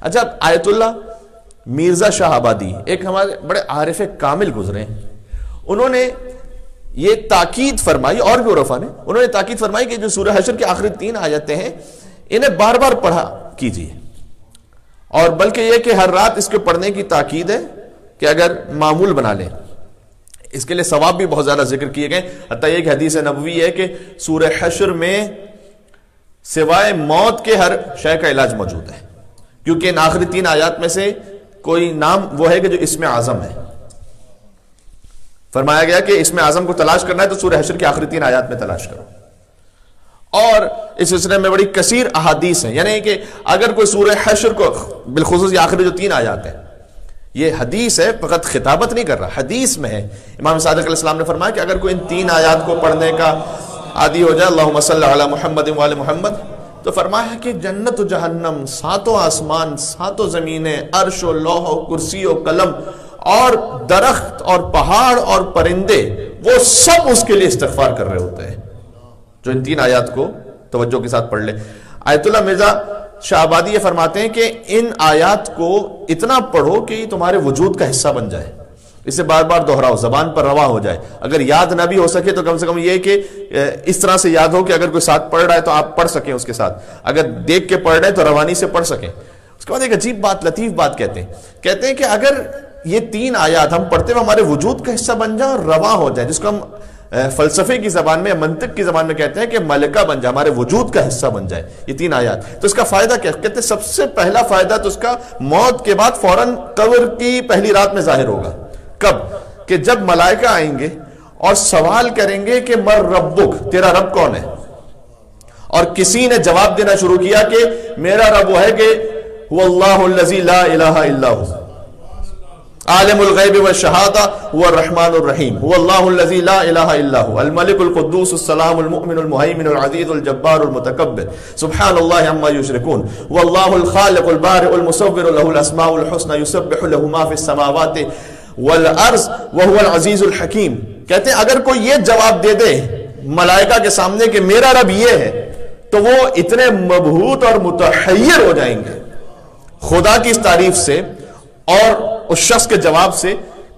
اچھا، آیت اللہ مرزا شاہ آبادی ایک ہمارے بڑے عارف کامل گزرے ہیں، انہوں نے یہ تاکید فرمائی، اور بھی عرفا نے، انہوں نے تاکید فرمائی کہ جو سورہ حشر کی آخری 3 آیتیں ہیں انہیں بار بار پڑھا کیجیے، اور بلکہ یہ کہ ہر رات اس کے پڑھنے کی تاکید ہے کہ اگر معمول بنا لیں، اس کے لیے ثواب بھی بہت زیادہ ذکر کیے گئے، حتیٰ یہ کہ حدیث نبوی ہے کہ سورہ حشر میں سوائے موت کے ہر شے کا علاج موجود ہے، کیونکہ ان آخری 3 آیات میں سے کوئی نام وہ ہے کہ جو اسم اعظم ہے۔ فرمایا گیا کہ اسم اعظم کو تلاش کرنا ہے تو سورہ حشر کی آخری 3 آیات میں تلاش کرو، اور اس سلسلے میں بڑی کثیر احادیث ہیں، یعنی کہ اگر کوئی سورہ حشر کو بالخصوص یہ آخری جو 3 آیات ہیں، یہ حدیث ہے، فقط خطابت نہیں کر رہا، حدیث میں ہے، امام صادق علیہ السلام نے فرمایا کہ اگر کوئی ان 3 آیات کو پڑھنے کا عادی ہو جائے، اللہم صلی علی محمد وآل محمد، تو فرمایا کہ جنت و جہنم، 7 آسمان، 7 زمینیں، عرش و لوح و کرسی و قلم اور درخت اور پہاڑ اور پرندے، وہ سب اس کے لیے استغفار کر رہے ہوتے ہیں جو ان 3 آیات کو توجہ کے ساتھ پڑھ لے۔ آیت اللہ مرزا شاہ آبادی یہ فرماتے ہیں کہ ان آیات کو اتنا پڑھو کہ یہ تمہارے وجود کا حصہ بن جائے، اسے بار بار دہراؤ، زبان پر رواں ہو جائے، اگر یاد نہ بھی ہو سکے تو کم سے کم یہ کہ اس طرح سے یاد ہو کہ اگر کوئی ساتھ پڑھ رہا ہے تو آپ پڑھ سکیں اس کے ساتھ، اگر دیکھ کے پڑھ رہے ہیں تو روانی سے پڑھ سکیں۔ اس کے بعد ایک عجیب بات، لطیف بات کہتے ہیں کہ اگر یہ 3 آیات ہم پڑھتے ہوئے ہمارے وجود کا حصہ بن جائیں اور رواں ہو جائیں، جس کو ہم فلسفے کی زبان میں، منطق کی زبان میں کہتے ہیں کہ ملکہ بن جائے، ہمارے وجود کا حصہ بن جائے یہ 3 آیات، تو اس کا فائدہ کیا؟ کہتے ہیں سب سے پہلا فائدہ تو اس کا موت کے بعد فوراً قبر کی پہلی رات میں ظاہر ہوگا۔ کب؟ کہ جب ملائکہ آئیں گے اور سوال کریں گے کہ مر ربک، تیرا رب کون ہے؟ اور کسی نے جواب دینا شروع کیا کہ میرا رب وہ ہے کہ هو اللہ الذی لا الہ الا هو عالم الغیب والشہادہ هو الرحمن الرحیم هو اللہ الذی لا الہ الا هو الملک القدوس السلام المؤمن المہیمن العزیز الجبار المتکبر سبحان اللہ عما یشرکون هو اللہ الخالق البارئ المصور له الاسماء الحسنى یسبح له ما فی السماوات والارض وهو العزیز الحکیم۔ کہتے ہیں اگر کوئی یہ جواب دے دے ملائکہ کے سامنے کہ میرا رب یہ ہے، تو وہ اتنے مبہوت اور متحیر ہو جائیں گے خدا کی اس تعریف سے اور اس شخص کے جواب سے،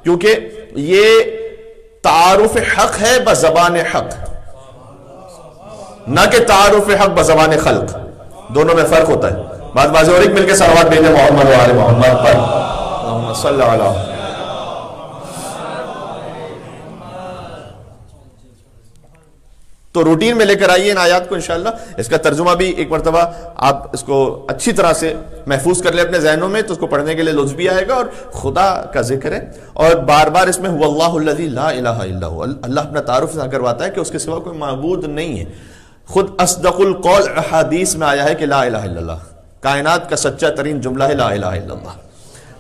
کیونکہ یہ تعارف حق ہے بزبان حق، نہ کہ تعارف حق بزبان خلق، دونوں میں فرق ہوتا ہے۔ بات واضح ہو رہی، مل کے صلوات بھیجیں محمد و آل محمد پر، اللہم صلی علی۔ تو روٹین میں لے کر آئیے ان آیات کو انشاءاللہ۔ اس کا ترجمہ بھی ایک مرتبہ آپ اس کو اچھی طرح سے محفوظ کر لیں اپنے ذہنوں میں، تو اس کو پڑھنے کے لیے لطف بھی آئے گا، اور خدا کا ذکر ہے، اور بار بار اس میں هو اللہ الذی لا الہ الا هو، اللہ اپنا تعارف کرواتا ہے کہ اس کے سوا کوئی معبود نہیں ہے۔ خود اصدق القول احادیث میں آیا ہے کہ لا الہ الا اللہ، کائنات کا سچا ترین جملہ ہے لا الہ الا اللہ،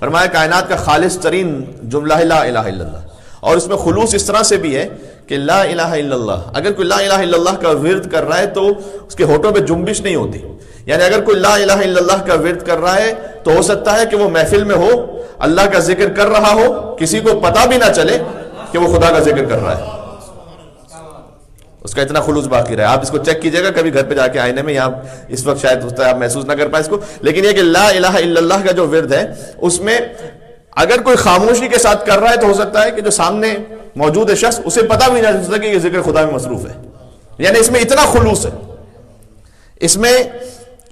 فرمایا کائنات کا خالص ترین جملہ ہے لا الہ الا اللہ، اور اس میں خلوص اس طرح سے بھی ہے کہ لا الہ الا اللہ، اگر کوئی لا الہ الا اللہ کا ورد کر رہا ہے تو اس کے ہونٹوں پہ جنبش نہیں ہوتی، یعنی اگر کوئی لا الہ الا اللہ کا ورد کر رہا ہے تو ہو سکتا ہے کہ وہ محفل میں ہو، اللہ کا ذکر کر رہا ہو، کسی کو پتہ بھی نہ چلے کہ وہ خدا کا ذکر کر رہا ہے، اس کا اتنا خلوص باقی رہے۔ آپ اس کو چیک کیجئے گا کبھی گھر پہ جا کے آئینے میں، یا اس وقت شاید ہوتا ہے آپ محسوس نہ کر پائے اس کو، لیکن یہ کہ لا الہ الا اللہ کا جو ورد ہے اس میں اگر کوئی خاموشی کے ساتھ کر رہا ہے تو ہو سکتا ہے کہ جو سامنے موجود ہے شخص، اسے پتہ بھی نہ چل سکے کہ یہ ذکر خدا میں مصروف ہے، یعنی اس میں اتنا خلوص ہے، اس میں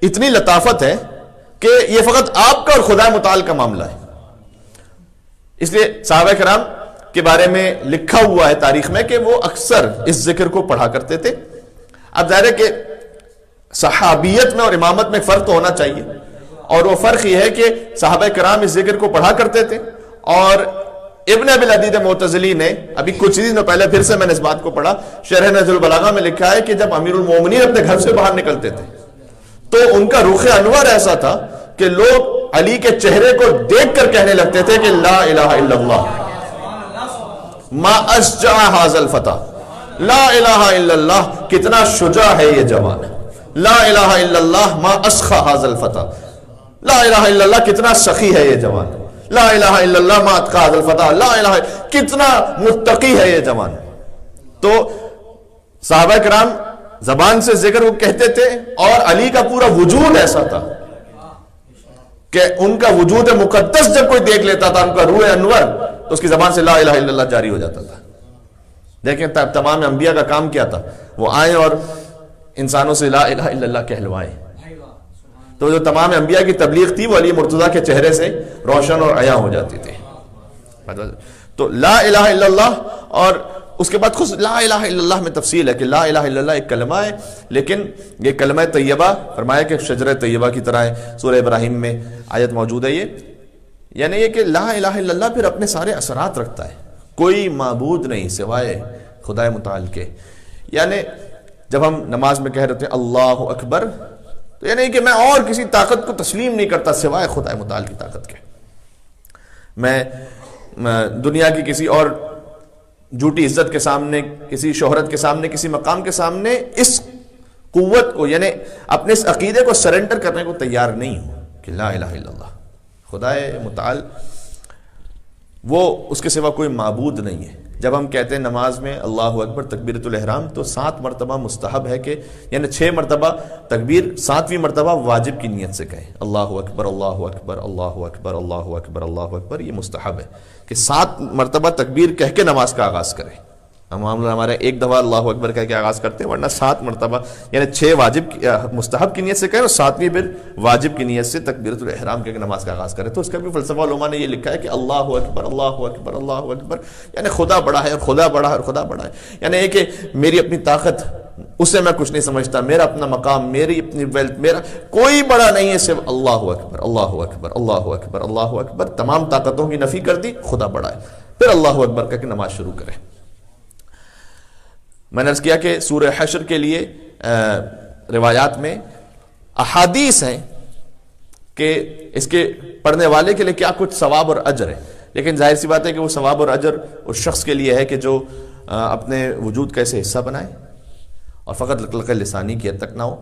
اتنی لطافت ہے کہ یہ فقط آپ کا اور خدا متعال کا معاملہ ہے۔ اس لیے صحابہ کرام کے بارے میں لکھا ہوا ہے تاریخ میں کہ وہ اکثر اس ذکر کو پڑھا کرتے تھے۔ اب ظاہر ہے کہ صحابیت میں اور امامت میں فرق تو ہونا چاہیے، اور وہ فرق یہ ہے کہ صحابہ کرام اس ذکر کو پڑھا کرتے تھے، اور ابن ابی العدید معتزلی نے ابھی کچھ دنوں پہلے پھر سے میں نے اس بات کو پڑھا، شرح نہج البلاغہ میں لکھا ہے کہ جب امیر المومنین اپنے گھر سے باہر نکلتے تھے تو ان کا رخ انور ایسا تھا کہ لوگ علی کے چہرے کو دیکھ کر کہنے لگتے تھے کہ لا الہ الا اللہ ما اشجع ھذا الفتى، لا الہ الا اللہ کتنا شجاع ہے یہ جوان، لا الہ الا اللہ ما اسخى ھذا الفتى، لا الہ الا اللہ کتنا سخی ہے یہ جوان، لا الہ الا اللہ ما اتقى ھذا الفتى، لا الہ کتنا متقی ہے یہ جوان۔ تو صحابہ کرام زبان سے ذکر وہ کہتے تھے، اور علی کا پورا وجود ایسا تھا کہ ان کا وجود مقدس جب کوئی دیکھ لیتا تھا، ان کا روح انور، تو اس کی زبان سے لا الہ الا اللہ جاری ہو جاتا تھا۔ دیکھیں تمام انبیاء کا کام کیا تھا، وہ آئیں اور انسانوں سے لا الہ الا اللہ کہلوائیں۔ تو جو تمام انبیاء کی تبلیغ تھی وہ علی مرتضیٰ کے چہرے سے روشن اور عیاں ہو جاتی تھی۔ تو لا الہ الا اللہ، اور اس کے بعد خود لا الہ الا اللہ میں تفصیل ہے کہ لا الہ الا اللہ ایک کلمہ ہے، لیکن یہ کلمہ طیبہ فرمایا کہ شجرہ طیبہ کی طرح ہے، سورہ ابراہیم میں آیت موجود ہے یہ، یعنی یہ کہ لا الہ الا اللہ پھر اپنے سارے اثرات رکھتا ہے، کوئی معبود نہیں سوائے خدا متعال کے۔ یعنی جب ہم نماز میں کہہ رہے ہیں اللہ اکبر، تو یعنی کہ میں اور کسی طاقت کو تسلیم نہیں کرتا سوائے خدا متعال کی طاقت کے۔ میں دنیا کی کسی اور جھوٹی عزت کے سامنے، کسی شہرت کے سامنے، کسی مقام کے سامنے اس قوت کو، یعنی اپنے اس عقیدے کو سرنڈر کرنے کو تیار نہیں ہوں کہ لا الہ الا اللہ خدا متعال، وہ اس کے سوا کوئی معبود نہیں ہے۔ جب ہم کہتے ہیں نماز میں اللہ اکبر تکبیرۃ الاحرام، تو 7 مرتبہ مستحب ہے کہ، یعنی 6 مرتبہ تکبیر، 7ویں مرتبہ واجب کی نیت سے کہیں اللہ اکبر اللہ اکبر اللہ اکبر اللہ اکبر اللہ اکبر، یہ مستحب ہے کہ 7 مرتبہ تکبیر کہہ کے نماز کا آغاز کریں۔ ہمارے ایک دفعہ اللہ اکبر کہہ کے آغاز کرتے ہیں، ورنہ 7 مرتبہ، یعنی 6 واجب مستحب کی نیت سے کہیں اور 7ویں پھر واجب کی نیت سے تکبیرۃ الاحرام کہہ کے نماز کا آغاز کریں۔ تو اس کا بھی فلسفہ علماء نے یہ لکھا ہے کہ اللہ اکبر اللہ اکبر اللہ اکبر، یعنی خدا بڑا ہے اور خدا بڑا ہے اور خدا بڑا ہے، یعنی یہ کہ میری اپنی طاقت، اسے میں کچھ نہیں سمجھتا، میرا اپنا مقام، میری اپنی ویلتھ، میرا کوئی بڑا نہیں ہے، صرف اللہ اکبر اللہ اکبر اللہ اکبر اللہ اکبر، تمام طاقتوں کی نفی کر دی، خدا بڑا ہے، پھر اللہ اکبر کہہ کے نماز شروع کریں۔ میں نے عرض کیا کہ سورہ حشر کے لیے روایات میں احادیث ہیں کہ اس کے پڑھنے والے کے لیے کیا کچھ ثواب اور اجر ہے، لیکن ظاہر سی بات ہے کہ وہ ثواب اور اجر اس شخص کے لیے ہے کہ جو اپنے وجود کا اسے حصہ بنائے اور فقط لقلق لسانی کی حد تک نہ ہو،